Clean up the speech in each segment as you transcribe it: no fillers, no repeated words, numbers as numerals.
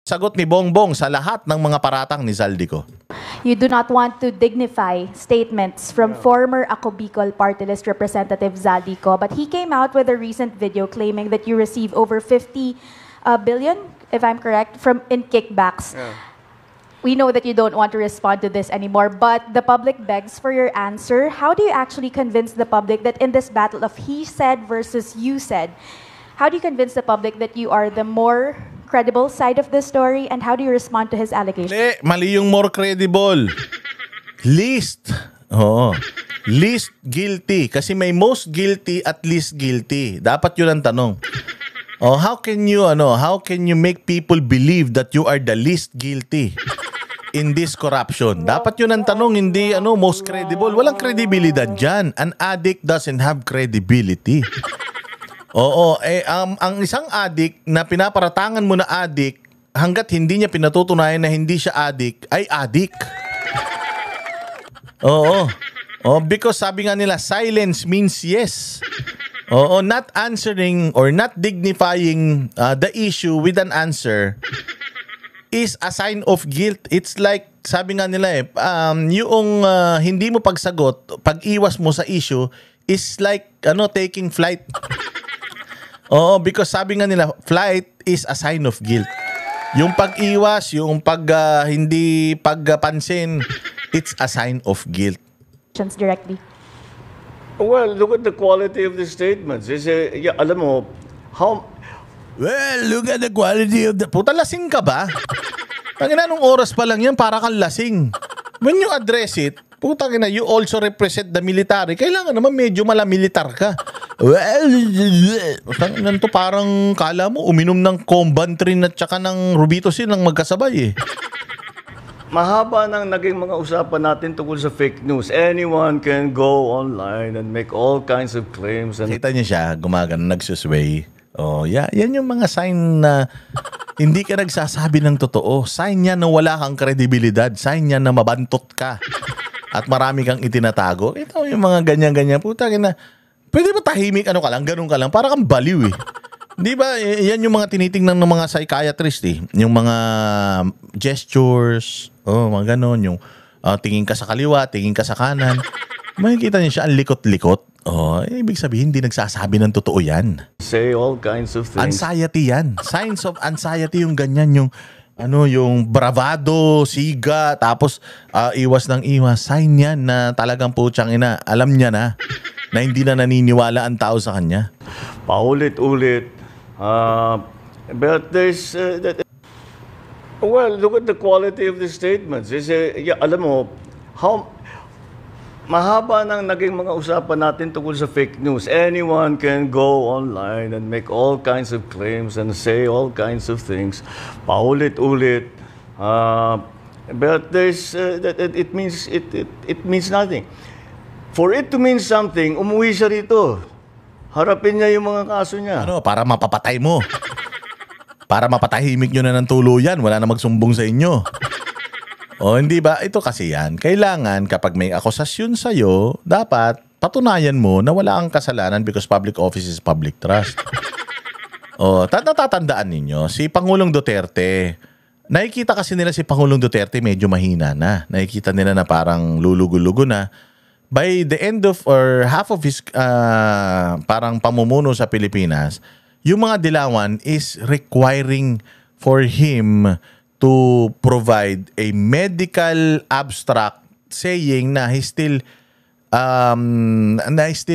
Sagot ni Bongbong sa lahat ng mga paratang ni Zaldico. You do not want to dignify statements from former Ako Bicol Party List Representative Zaldico, but he came out with a recent video claiming that you receive over 50 billion, if I'm correct, in kickbacks. Yeah. We know that you don't want to respond to this anymore, but the public begs for your answer. How do you actually convince the public that in this battle of he said versus you said, how do you convince the public that you are the more credible side of the story, and how do you respond to his allegations? Mali yung more credible. Least. Oo. Least guilty. Kasi may most guilty at least guilty. Dapat yun ang tanong. Oh, how can you make people believe that you are the least guilty in this corruption? Dapat yun ang tanong, hindi most credible. Walang kredibilidad dyan. An addict doesn't have credibility. Oo, ang isang addict na pinaparatangan mo na addict, hanggat hindi niya pinatutunayan na hindi siya addict, ay addict. Oo. Oh, because sabi nga nila, silence means yes. Oo, not answering or not dignifying the issue with an answer is a sign of guilt. It's like, sabi nga nila yung hindi mo pagsagot, pag-iwas mo sa issue is like taking flight. Oo, because sabi nga nila, flight is a sign of guilt. Yung pag-iwas, yung hindi pagpansin, it's a sign of guilt. Directly. Well, look at the quality of the statements. Alam mo, Well, look at the quality of the... Puta, lasing ka ba? Tangina, nung oras pa lang yan, para kang lasing. When you address it, puta na, you also represent the military. Kailangan naman medyo malamilitar ka. Well, to parang kala mo, uminom ng Combantrin at saka ng Robitussin ng magkasabay eh. mahaba nang naging mga usapan natin tungkol sa fake news. Anyone can go online and make all kinds of claims. And Kita niyo siya, gumagano, nagsusway. Oh, yan yung mga sign na hindi ka nagsasabi ng totoo. Sign yan na wala kang kredibilidad. Sign yan na mabantot ka. At marami kang itinatago. Ito yung mga ganyan-ganyan. Puta na, pwede ba tahimik ka lang, ganun ka lang? Para kang baliw eh. Di ba? Yan yung mga tinitingnan ng mga psychiatrist eh. Yung mga gestures, mga ganon. Yung tingin ka sa kaliwa, tingin ka sa kanan. Makikita niyo siya, ang likot-likot. Ibig sabihin, hindi nagsasabi ng totoo yan. say all kinds of things. Anxiety yan. Signs of anxiety yung ganyan. Yung bravado, siga, tapos iwas ng iwas. Sign yan na talagang putsang ina. Alam niya na hindi na naniniwala ang tao sa kanya. Paulit-ulit. But there's... well, look at the quality of the statements. Alam mo, mahaba nang naging mga usapan natin tungkol sa fake news. Anyone can go online and make all kinds of claims and say all kinds of things. Paulit-ulit. But there's... it means nothing. For it to mean something, umuwi siya rito. Harapin niya yung mga kaso niya. Para mapapatay mo. Para mapatahimik nyo na ng tuluyan. Wala na magsumbong sa inyo. Hindi ba? Ito kasi yan. Kailangan kapag may akusasyon sa'yo, dapat patunayan mo na wala kang kasalanan because public office is public trust. Natatandaan ninyo, si Pangulong Duterte, nakikita kasi nila si Pangulong Duterte medyo mahina na. Nakikita nila na parang lulugo-lugo na. By the end of or half of his parang pamumuno sa Pilipinas, yung mga dilawan is requiring for him to provide a medical abstract saying na he still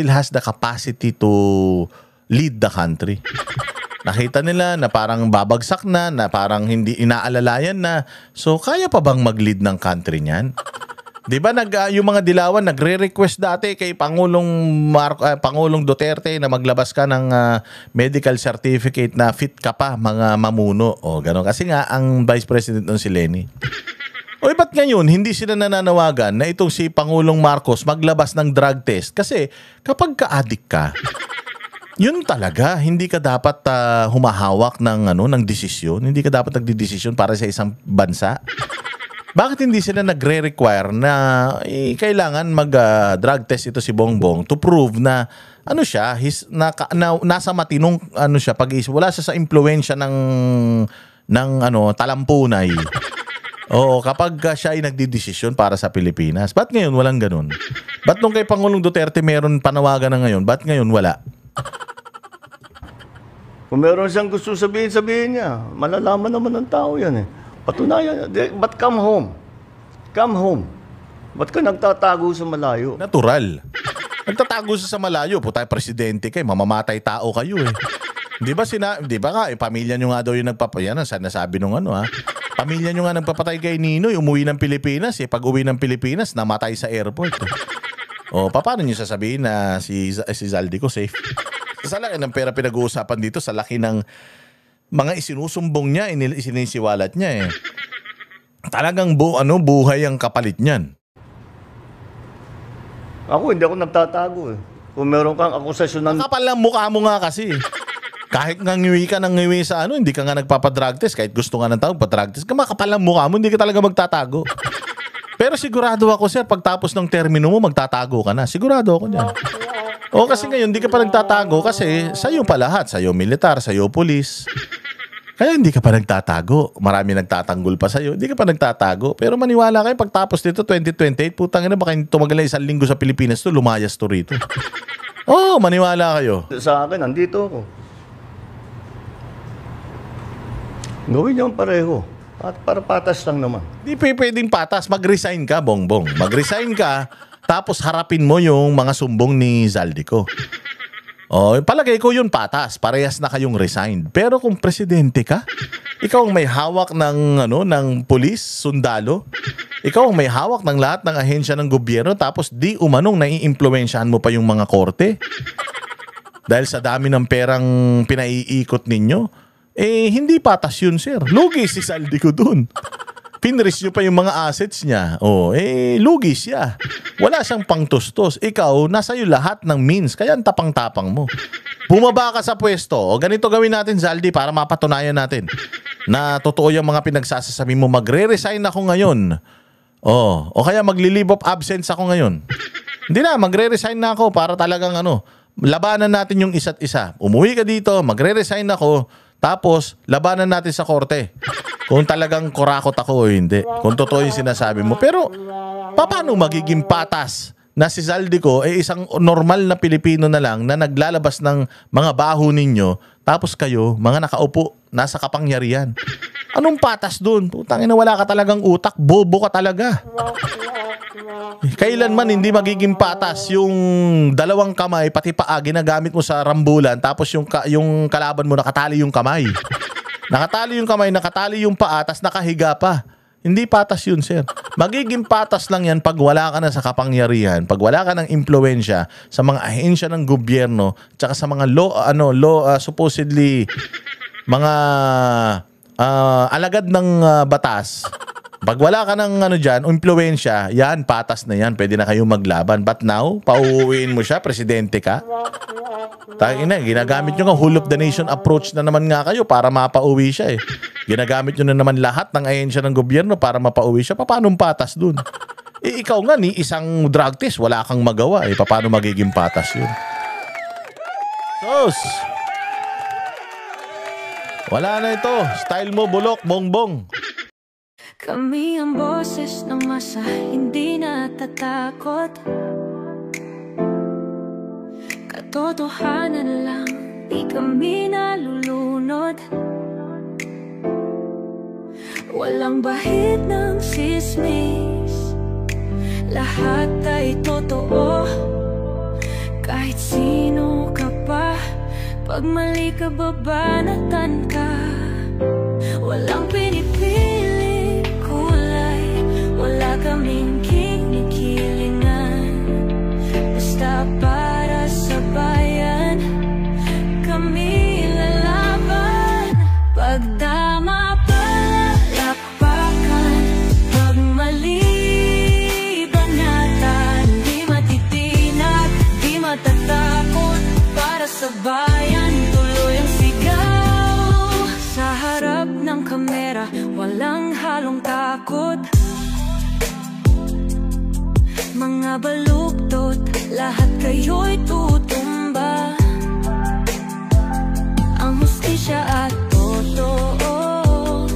has the capacity to lead the country. Nakita nila na parang babagsak na parang hindi inaalalayan na. So kaya pa bang mag-lead ng country niyan? 'Di ba yung mga dilawan nagre-request dati kay Pangulong Duterte na maglabas ka ng medical certificate na fit ka pa mga mamuno gano'n kasi nga ang Vice President nun si Leni. Ba't ngayon hindi sila nananawagan na itong si Pangulong Marcos maglabas ng drug test kasi kapag ka-addict ka, yun talaga hindi ka dapat humahawak ng desisyon, hindi ka dapat nagdedesisyon para sa isang bansa. Bakit hindi sila nagre-require na kailangan mag-drug test ito si Bongbong to prove na nasa matinong pag-iisip, wala siya sa impluwensya ng talampunay. Oo, kapag siya ay nagdidesisyon para sa Pilipinas. Ba't ngayon walang ganun? Ba't nung kay Pangulong Duterte meron panawagan na ngayon? Ba't ngayon wala? Kung meron siyang gusto sabihin, sabihin niya. Malalaman naman ng tao yan eh. Patunayan. But come home. Come home. Ba't ka nagtatago sa malayo? Natural. Nagtatago sa malayo. Putay, presidente kayo. Mamamatay tao kayo eh. Di ba nga, pamilya nyo nga daw yung nagpapayan. Nasabi nung pamilya nyo nga nagpapatay kay Ninoy. Umuwi ng Pilipinas eh. Pag uwi ng Pilipinas, namatay sa airport. O, paano nyo sasabihin na si Zaldico safe? Sa laki ng pera pinag-uusapan dito, sa laki ng mga isinusumbong niya, isinisiwalat niya eh. Talagang buhay ang kapalit niyan. Ako, hindi ako nagtatago eh. Kung meron kang akusasyon ng... Kapal lang mukha mo nga kasi. Kahit nga ngiwi ka ng ngiwi sa hindi ka nga nagpapadrug test. Kahit gusto nga ng tao, padrug test. Kapal lang mukha mo, hindi ka talaga magtatago. Pero sigurado ako, sir, pagtapos ng termino mo, magtatago ka na. Sigurado ako niyan. O kasi ngayon, hindi ka pa nagtatago kasi sa'yo pa lahat. Sa'yo militar, sa'yo pulis. Kaya hindi ka pa nagtatago. Marami nagtatanggol pa sa'yo. Hindi ka pa nagtatago. Pero maniwala kayo, pagtapos nito, 2028, putang ina, baka tumagal na 1 linggo sa Pilipinas to, lumayas to rito. Oo, maniwala kayo. Sa akin, andito ako. Gawin niyo ang pareho. At para patas lang naman. Hindi pwedeng patas. Mag-resign ka, Bongbong. Mag-resign ka, tapos harapin mo yung mga sumbong ni Zaldico. Palagay ko yun patas. Parehas na kayong resigned. Pero kung presidente ka, ikaw ang may hawak ng pulis, sundalo. Ikaw ang may hawak ng lahat ng ahensya ng gobyerno, tapos di umanong naiimpluwensyahan mo pa yung mga korte. Dahil sa dami ng perang pinaiikot ninyo, hindi patas yun, sir. Lugi si Zaldico dun. Pinris nyo pa yung mga assets niya. Lugi siya. Wala siyang pangtustos. Ikaw, nasa iyo lahat ng means. Kaya ang tapang-tapang mo. Bumaba ka sa pwesto. Ganito gawin natin, Zaldi, para mapatunayan natin na totoo yung mga pinagsasasabi mo. Magre-resign ako ngayon. O kaya magli-leave of absence ako ngayon. Hindi na, magre-resign na ako para talagang labanan natin yung isa't isa. Umuwi ka dito, magre-resign ako, tapos labanan natin sa korte. Kung talagang kurakot ako o hindi. Kung totoo yung sinasabi mo. Pero, paano magiging patas na si Zaldico isang normal na Pilipino na lang na naglalabas ng mga baho ninyo, tapos kayo, mga nakaupo, nasa kapangyarihan? Anong patas dun? Putangina, wala ka talagang utak. Bobo ka talaga. Kailanman hindi magiging patas yung dalawang kamay, pati paa, ginagamit mo sa rambulan, tapos yung kalaban mo nakatali yung kamay. Nakatali yung kamay, nakatali yung paa, tas nakahiga pa. Hindi patas yun, sir. Magiging patas lang yan pag wala ka na sa kapangyarihan, pag wala ka ng impluwensya sa mga ahensya ng gobyerno, tsaka sa mga supposedly mga alagad ng batas. Pag wala ka ng impluwensya, yan, patas na yan. Pwede na kayong maglaban. But now, pauuwiin mo siya, presidente ka. Ginagamit nyo nga whole of the nation approach na naman nga kayo para mapauwi siya eh. Ginagamit nyo na naman lahat ng ahensya ng gobyerno para mapauwi siya. Paano patas dun? Ikaw nga isang drug test, wala kang magawa eh. Paano magiging patas yun? Sos! Wala na ito. Style mo, bulok, bongbong. Kami ang boses ng masa, hindi natatakot. Katotohanan lang, di kami nalulunod. Walang bahid ng sismis, lahat ay totoo. Kahit sino ka pa, pag mali ka babanatan ka. Walang pinipili kulay, wala kaming kinikilingan. Basta para sa bayan, kami lalaban. Pagdama palakpakan, pag mali banatan. Di matitinag, di matatakot, para sa bayan tuloy ang sigaw. Sa harap ng kamera, walang halong takot. Mga baluktot, lahat kayo'y tutumba. Ang hustisya at totoo,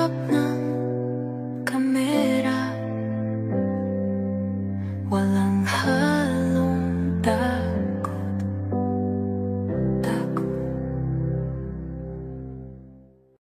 up